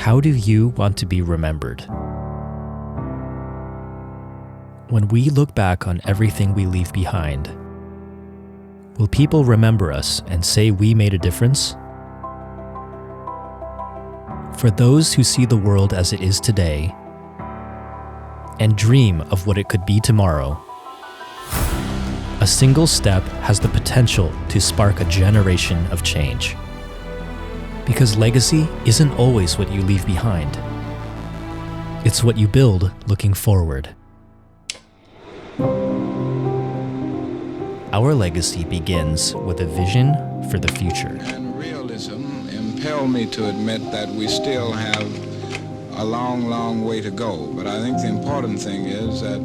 How do you want to be remembered? When we look back on everything we leave behind, will people remember us and say we made a difference? For those who see the world as it is today and dream of what it could be tomorrow, a single step has the potential to spark a generation of change. Because legacy isn't always what you leave behind. It's what you build looking forward. Our legacy begins with a vision for the future. And realism impel me to admit that we still have a long, long way to go. But I think the important thing is that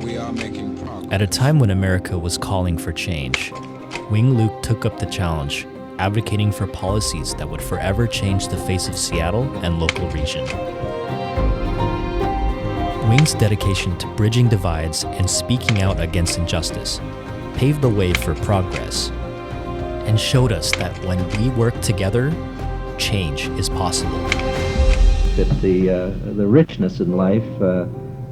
we are making progress. At a time when America was calling for change, Chong Luke took up the challenge, advocating for policies that would forever change the face of Seattle and local region. Wing's dedication to bridging divides and speaking out against injustice paved the way for progress and showed us that when we work together, change is possible. That the richness in life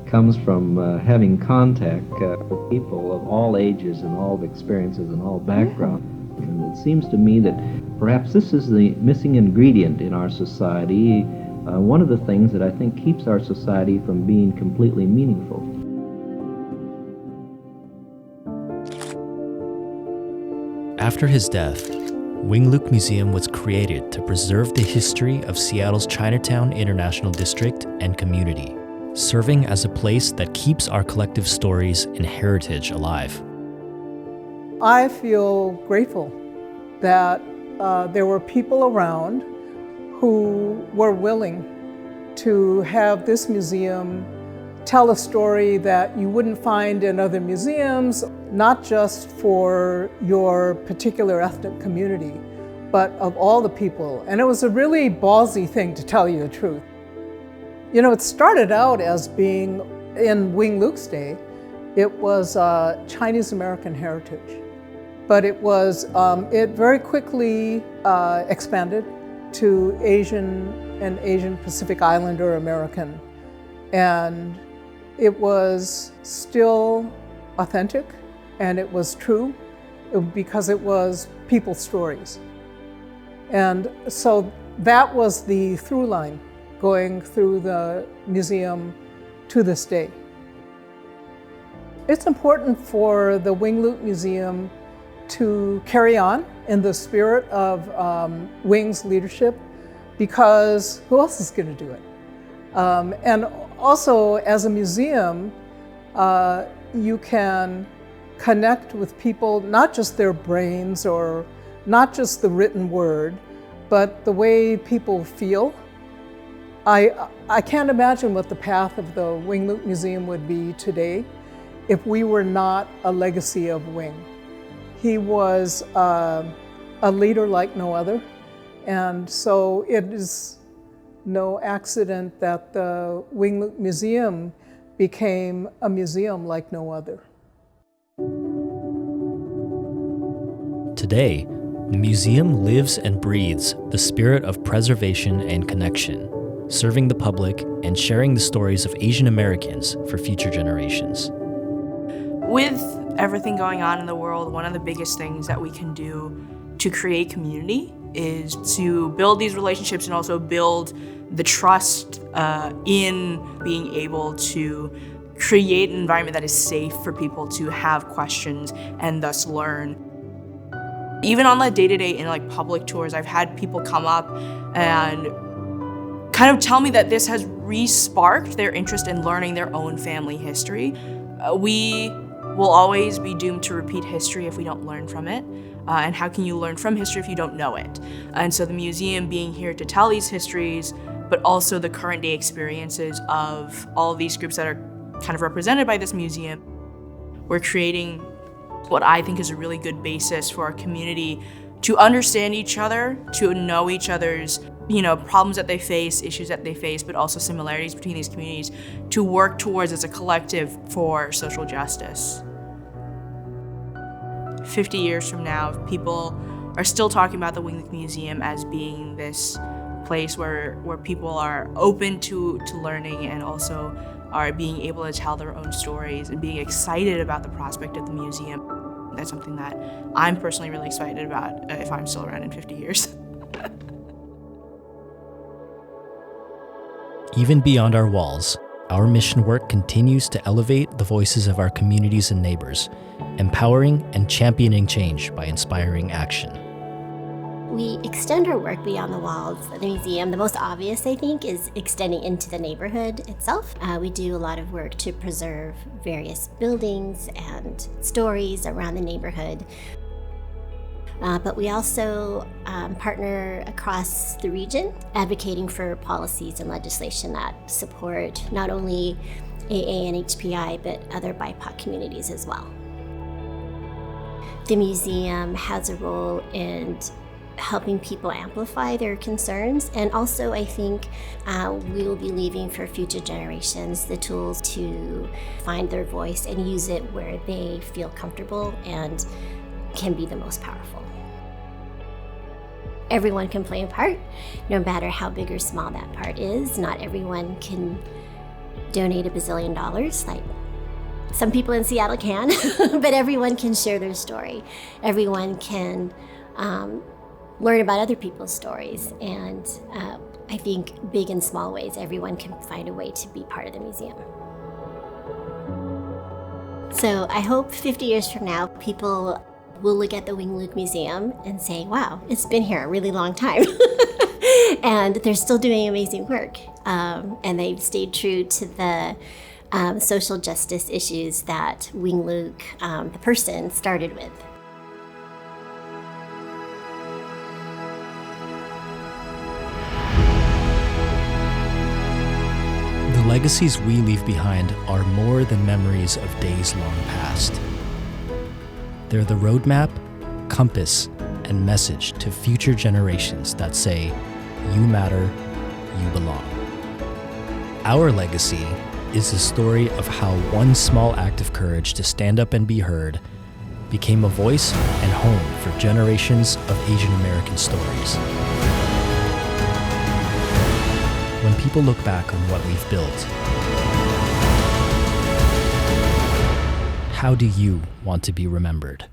comes from having contact with people of all ages and all experiences and all backgrounds. And it seems to me that perhaps this is the missing ingredient in our society, one of the things that I think keeps our society from being completely meaningful. After his death, Chong Luke Museum was created to preserve the history of Seattle's Chinatown-International district and community, serving as a place that keeps our collective stories and heritage alive. I feel grateful that there were people around who were willing to have this museum tell a story that you wouldn't find in other museums, not just for your particular ethnic community, but of all the people. And it was a really ballsy thing, to tell you the truth. You know, it started out as being, in Chong Luke's day, it was Chinese American heritage. But it was, it very quickly expanded to Asian and Asian Pacific Islander American. And it was still authentic and it was true because it was people's stories. And so that was the through line going through the museum to this day. It's important for the Chong Luke Museum to carry on in the spirit of Wing's leadership, because who else is going to do it? And also, as a museum, you can connect with people, not just their brains or not just the written word, but the way people feel. I can't imagine what the path of the Chong Luke Museum would be today if we were not a legacy of Wing. He was a leader like no other, and so it is no accident that the Chong Luke Museum became a museum like no other. Today, the museum lives and breathes the spirit of preservation and connection, serving the public and sharing the stories of Asian Americans for future generations. With everything going on in the world, one of the biggest things that we can do to create community is to build these relationships and also build the trust in being able to create an environment that is safe for people to have questions and thus learn. Even on the day-to-day in like public tours, I've had people come up and kind of tell me that this has re-sparked their interest in learning their own family history. We will always be doomed to repeat history if we don't learn from it. And how can you learn from history if you don't know it? And so the museum being here to tell these histories, but also the current day experiences of all of these groups that are kind of represented by this museum, we're creating what I think is a really good basis for our community to understand each other, to know each other's problems that they face, issues that they face, but also similarities between these communities, to work towards as a collective for social justice. 50 years from now, if people are still talking about the Chong Luke Museum as being this place where people are open to learning and also are being able to tell their own stories and being excited about the prospect of the museum. That's something that I'm personally really excited about if I'm still around in 50 years. Even beyond our walls, our mission work continues to elevate the voices of our communities and neighbors, empowering and championing change by inspiring action. We extend our work beyond the walls of the museum. The most obvious, I think, is extending into the neighborhood itself. We do a lot of work to preserve various buildings and stories around the neighborhood. But we also partner across the region, advocating for policies and legislation that support not only AA and HPI, but other BIPOC communities as well. The museum has a role in helping people amplify their concerns, and also I think we will be leaving for future generations the tools to find their voice and use it where they feel comfortable and can be the most powerful. Everyone can play a part, no matter how big or small that part is. Not everyone can donate $1 billion, like some people in Seattle can, but everyone can share their story. Everyone can learn about other people's stories, and I think big and small ways, everyone can find a way to be part of the museum. So I hope 50 years from now, people will look at the Wing Luke Museum and say, wow, it's been here a really long time. And they're still doing amazing work. And they've stayed true to the social justice issues that Wing Luke, the person, started with. The legacies we leave behind are more than memories of days long past. They're the roadmap, compass, and message to future generations that say, you matter, you belong. Our legacy is the story of how one small act of courage to stand up and be heard became a voice and home for generations of Asian American stories. When people look back on what we've built, how do you want to be remembered?